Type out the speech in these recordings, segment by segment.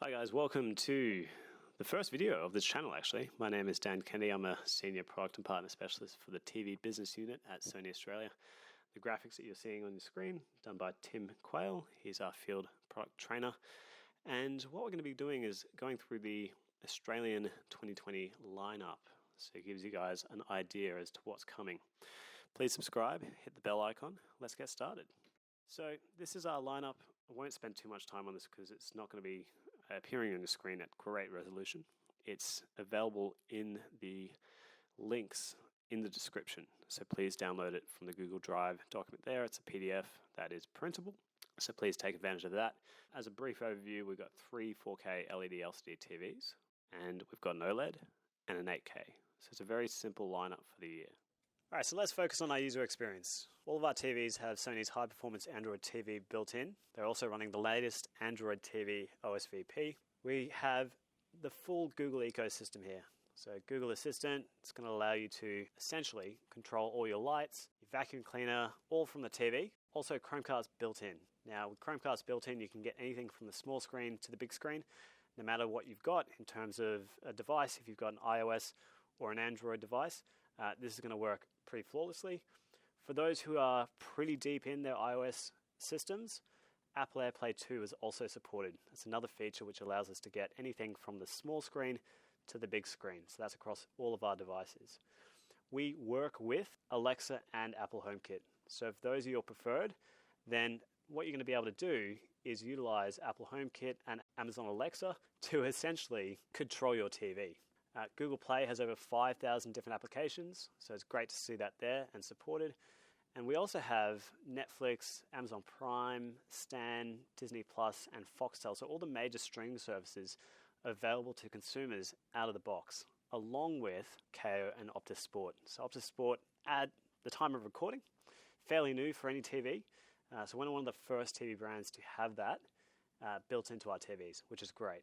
Hi guys, welcome to the first video of this channel actually. My name is Dan Kennedy. I'm a Senior Product and Partner Specialist for the TV Business Unit at Sony Australia. The graphics that you're seeing on the screen, done by Tim Quayle. He's our Field Product Trainer. And what we're going to be doing is going through the Australian 2020 lineup. So it gives you guys an idea as to what's coming. Please subscribe, hit the bell icon. Let's get started. So this is our lineup. I won't spend too much time on this because it's not going to be appearing on the screen at great resolution. It's available in the links in the description. So please download it from the Google Drive document there. It's a PDF that is printable. So please take advantage of that. As a brief overview, we've got 3 4K LED LCD TVs, and we've got an OLED and an 8K. So it's a very simple lineup for the year. All right, so let's focus on our user experience. All of our TVs have Sony's high-performance Android TV built in. They're also running the latest Android TV OSVP. We have the full Google ecosystem here. So Google Assistant, it's going to allow you to essentially control all your lights, your vacuum cleaner, all from the TV. Also Chromecast built in. Now with Chromecast built in, you can get anything from the small screen to the big screen, no matter what you've got in terms of a device. If you've got an iOS or an Android device, this is going to work pretty flawlessly. For those who are pretty deep in their iOS systems, Apple AirPlay 2 is also supported. It's another feature which allows us to get anything from the small screen to the big screen. So that's across all of our devices. We work with Alexa and Apple HomeKit. So if those are your preferred, then what you're going to be able to do is utilize Apple HomeKit and Amazon Alexa to essentially control your TV. Google Play has over 5,000 different applications, so it's great to see that there and supported. And we also have Netflix, Amazon Prime, Stan, Disney Plus, and Foxtel. So all the major streaming services are available to consumers out of the box, along with KO and Optus Sport. So Optus Sport, at the time of recording, fairly new for any TV. So we're one of the first TV brands to have that built into our TVs, which is great.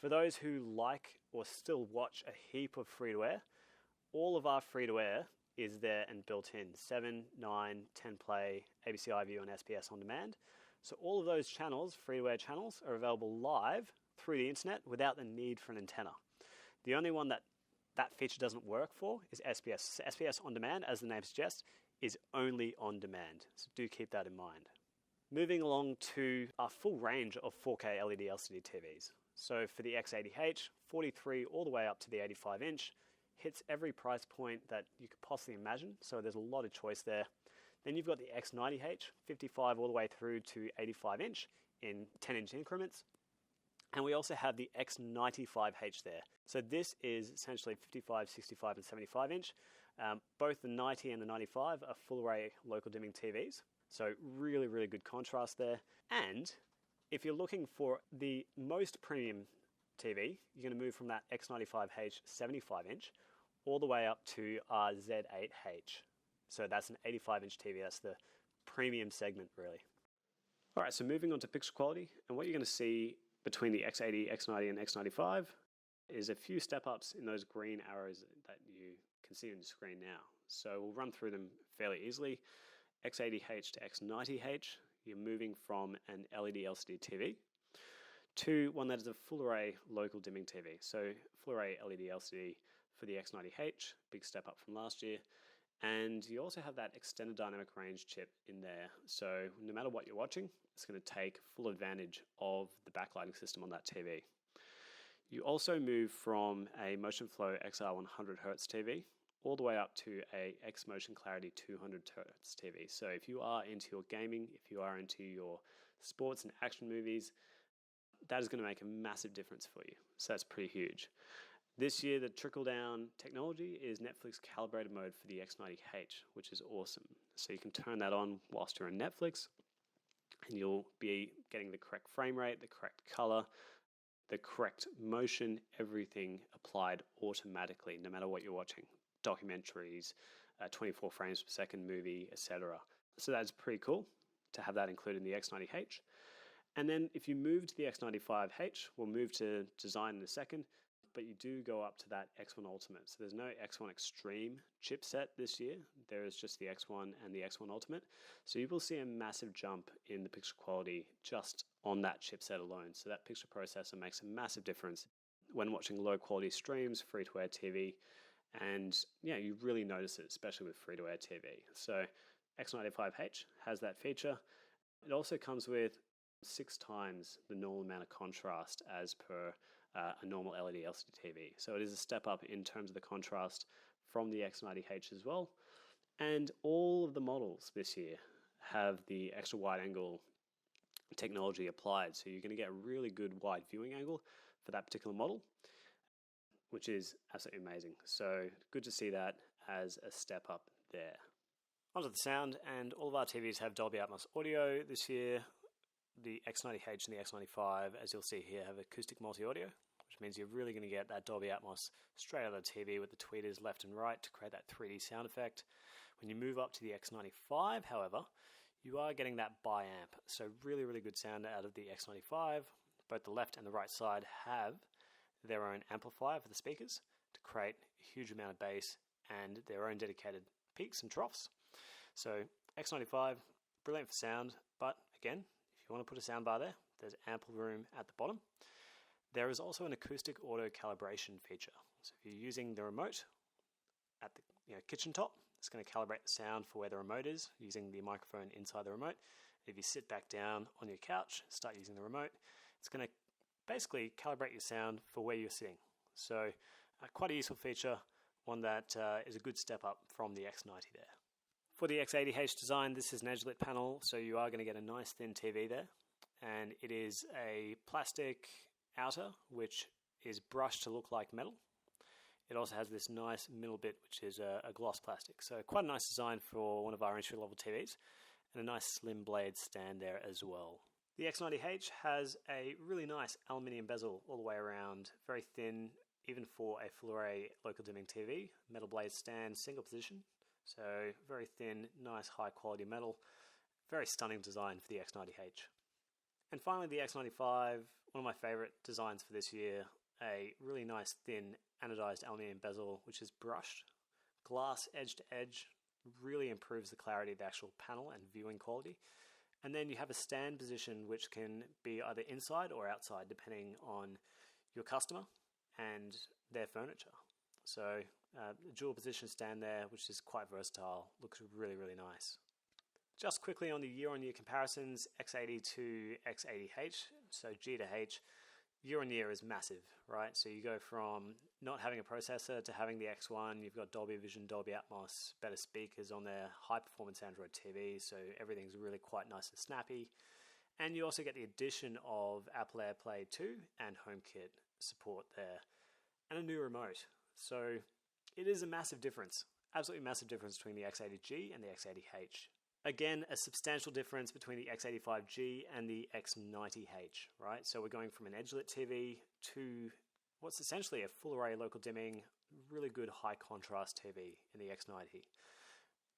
For those who like or still watch a heap of free-to-air, all of our free-to-air is there and built in. 7, 9, 10 Play, ABC iView, and SBS On Demand. So all of those channels, free-to-air channels, are available live through the internet without the need for an antenna. The only one that feature doesn't work for is SBS. So SBS On Demand, as the name suggests, is only on demand. So do keep that in mind. Moving along to our full range of 4K LED LCD TVs. So for the X80H, 43 all the way up to the 85-inch, hits every price point that you could possibly imagine. So there's a lot of choice there. Then you've got the X90H, 55 all the way through to 85-inch in 10-inch increments. And we also have the X95H there. So this is essentially 55, 65, and 75-inch. Both the 90 and the 95 are full-array local dimming TVs. So really, really good contrast there. And if you're looking for the most premium TV, you're going to move from that X95H 75-inch all the way up to our Z8H. So that's an 85-inch TV. That's the premium segment, really. All right, so moving on to picture quality. And what you're going to see between the X80, X90, and X95 is a few step-ups in those green arrows that you can see on the screen now. So we'll run through them fairly easily. X80H to X90H. You're moving from an LED LCD TV to one that is a full array local dimming TV. So full array LED LCD for the X90H, big step up from last year. And you also have that extended dynamic range chip in there. So no matter what you're watching, it's going to take full advantage of the backlighting system on that TV. You also move from a Motion Flow XR 100Hz TV all the way up to a X Motion Clarity 200Hz TV. So if you are into your gaming, if you are into your sports and action movies, that is going to make a massive difference for you. So that's pretty huge. This year, the trickle-down technology is Netflix calibrated mode for the X90H, which is awesome. So you can turn that on whilst you're on Netflix, and you'll be getting the correct frame rate, the correct color, the correct motion, everything applied automatically, no matter what you're watching. Documentaries, 24 frames per second movie, etc. So that's pretty cool to have that included in the X90H. And then if you move to the X95H, we'll move to design in a second, but you do go up to that X1 Ultimate. So there's no X1 Extreme chipset this year. There is just the X1 and the X1 Ultimate. So you will see a massive jump in the picture quality just on that chipset alone. So that picture processor makes a massive difference when watching low quality streams, free-to-air TV, and yeah, you really notice it, especially with free-to-air TV. So X95H has that feature. It also comes with 6 times the normal amount of contrast as per a normal LED LCD TV. So it is a step up in terms of the contrast from the X90H as well. And all of the models this year have the extra wide angle technology applied. So you're going to get a really good wide viewing angle for that particular model, which is absolutely amazing. So good to see that as a step up there. Onto the sound, and all of our TVs have Dolby Atmos audio this year. The X90H and the X95, as you'll see here, have acoustic multi-audio, which means you're really going to get that Dolby Atmos straight out of the TV with the tweeters left and right to create that 3D sound effect. When you move up to the X95, however, you are getting that bi-amp. So really, really good sound out of the X95. Both the left and the right side have their own amplifier for the speakers to create a huge amount of bass and their own dedicated peaks and troughs. So X95, brilliant for sound, but again, if you want to put a soundbar there, there's ample room at the bottom. There is also an acoustic auto calibration feature. So if you're using the remote at the kitchen top, it's going to calibrate the sound for where the remote is using the microphone inside the remote. If you sit back down on your couch, start using the remote, it's going to basically calibrate your sound for where you're sitting. So quite a useful feature, one that is a good step up from the X90 there. For the X80H design, this is an edge-lit panel, so you are going to get a nice thin TV there. And it is a plastic outer, which is brushed to look like metal. It also has this nice middle bit, which is a gloss plastic. So quite a nice design for one of our entry-level TVs. And a nice slim blade stand there as well. The X90H has a really nice aluminium bezel all the way around, very thin, even for a full array local dimming TV. Metal blade stand, single position. So very thin, nice high quality metal. Very stunning design for the X90H. And finally the X95, one of my favorite designs for this year, a really nice thin anodized aluminium bezel which is brushed. Glass edge to edge, really improves the clarity of the actual panel and viewing quality. And then you have a stand position which can be either inside or outside depending on your customer and their furniture. So dual position stand there, which is quite versatile, looks really, really nice. Just quickly on the year-on-year comparisons, X80 to X80H, so G to H, year-on-year is massive, right? So you go from not having a processor to having the X1, you've got Dolby Vision, Dolby Atmos, better speakers on their high-performance Android TV, so everything's really quite nice and snappy. And you also get the addition of Apple AirPlay 2 and HomeKit support there, and a new remote. So it is a massive difference, absolutely massive difference between the X80G and the X80H. Again, a substantial difference between the X85G and the X90H, right? So we're going from an edge-lit TV to what's essentially a full array local dimming, really good high contrast TV in the X90.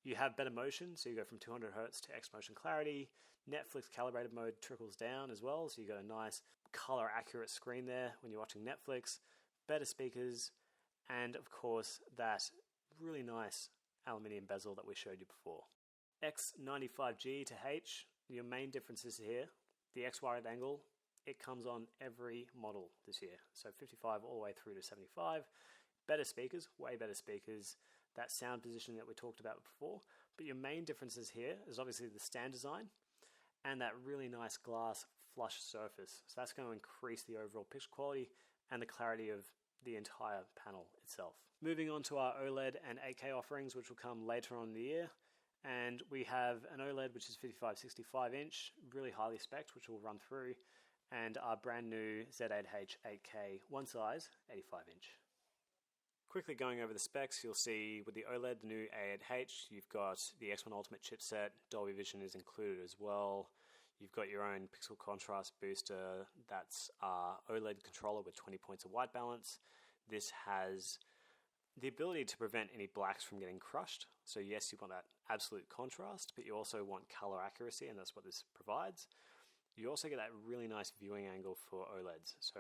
You have better motion, so you go from 200 Hz to X motion clarity. Netflix calibrated mode trickles down as well, so you got a nice color accurate screen there when you're watching Netflix. Better speakers, and of course that really nice aluminium bezel that we showed you before. X95G to H, your main differences here. The X wide angle, it comes on every model this year. So 55 all the way through to 75. Better speakers, way better speakers. That sound position that we talked about before. But your main differences here is obviously the stand design and that really nice glass flush surface. So that's going to increase the overall picture quality and the clarity of the entire panel itself. Moving on to our OLED and 8K offerings, which will come later on in the year. And we have an OLED which is 55-65 inch, really highly spec'd, which we'll run through, and our brand new Z8H 8K one size 85 inch. Quickly going over the specs, you'll see with the OLED, the new A8H, you've got the X1 Ultimate chipset, Dolby Vision is included as well. You've got your own pixel contrast booster, that's our OLED controller with 20 points of white balance. This has the ability to prevent any blacks from getting crushed. So yes, you want that absolute contrast, but you also want color accuracy, and that's what this provides. You also get that really nice viewing angle for OLEDs. So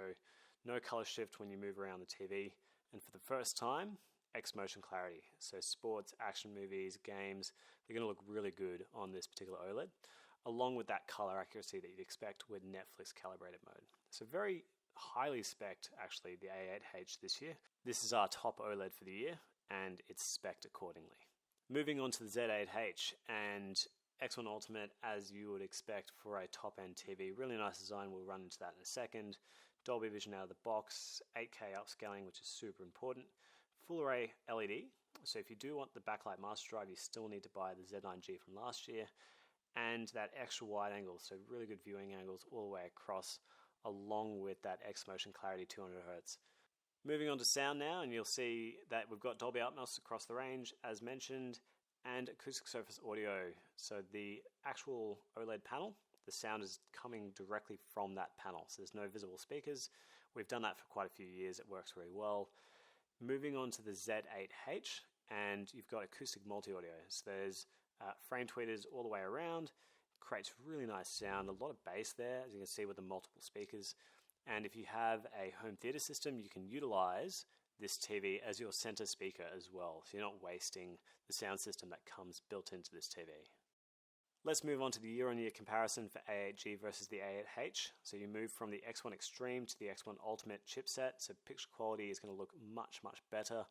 no color shift when you move around the TV, and for the first time, X motion clarity. So sports, action movies, games, they're going to look really good on this particular OLED, along with that color accuracy that you'd expect with Netflix calibrated mode. So very highly spec'd, actually, the A8H this year. This is our top OLED for the year, and it's spec'd accordingly. Moving on to the Z8H and X1 Ultimate, as you would expect for a top-end TV. Really nice design, we'll run into that in a second. Dolby Vision out of the box, 8K upscaling, which is super important. Full array LED, so if you do want the backlight master drive, you still need to buy the Z9G from last year. And that extra wide angle, so really good viewing angles all the way across, along with that X motion clarity 200Hz. Moving on to sound now, and you'll see that we've got Dolby Atmos across the range, as mentioned, and acoustic surface audio. So the actual OLED panel, the sound is coming directly from that panel. So there's no visible speakers. We've done that for quite a few years. It works very well. Moving on to the Z8H, and you've got acoustic multi-audio. So there's frame tweeters all the way around. Creates really nice sound, a lot of bass there, as you can see with the multiple speakers. And if you have a home theater system, you can utilize this TV as your center speaker as well. So you're not wasting the sound system that comes built into this TV. Let's move on to the year-on-year comparison for A8G versus the A8H. So you move from the X1 Extreme to the X1 Ultimate chipset. So picture quality is going to look much, much better.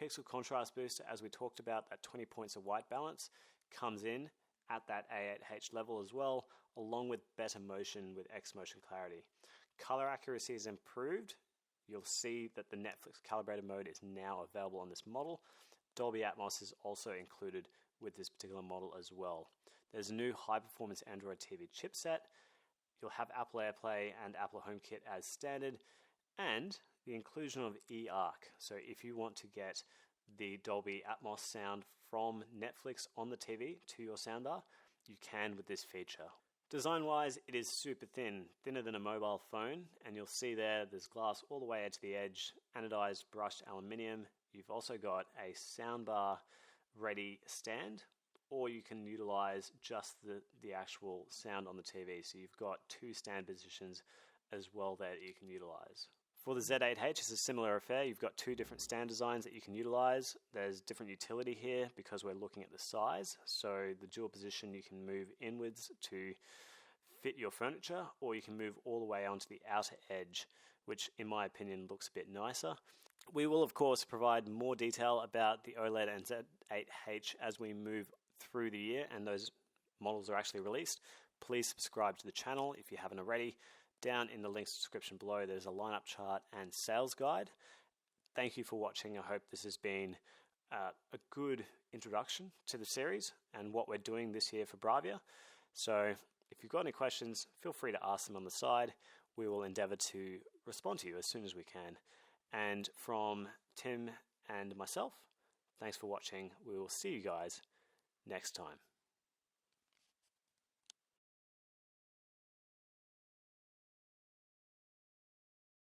Pixel contrast boost, as we talked about, that 20 points of white balance comes in at that A8H level as well, along with better motion with X motion clarity. Color accuracy is improved. You'll see that the Netflix calibrated mode is now available on this model. Dolby Atmos is also included with this particular model as well. There's a new high-performance Android TV chipset. You'll have Apple AirPlay and Apple HomeKit as standard, and the inclusion of eARC. So if you want to get the Dolby Atmos sound from Netflix on the TV to your soundbar, you can with this feature. Design-wise, it is super thin, thinner than a mobile phone, and you'll see there's glass all the way to the edge, anodized brushed aluminium. You've also got a soundbar ready stand, or you can utilize just the actual sound on the TV. So you've got two stand positions as well there that you can utilize. For the Z8H, it's a similar affair. You've got two different stand designs that you can utilize. There's different utility here because we're looking at the size. So the dual position, you can move inwards to fit your furniture, or you can move all the way onto the outer edge, which in my opinion looks a bit nicer. We will of course provide more detail about the OLED and Z8H as we move through the year and those models are actually released. Please subscribe to the channel if you haven't already. Down in the links description below, there's a lineup chart and sales guide. Thank you for watching. I hope this has been a good introduction to the series and what we're doing this year for BRAVIA. So if you've got any questions, feel free to ask them on the side. We will endeavor to respond to you as soon as we can. And from Tim and myself, thanks for watching. We will see you guys next time.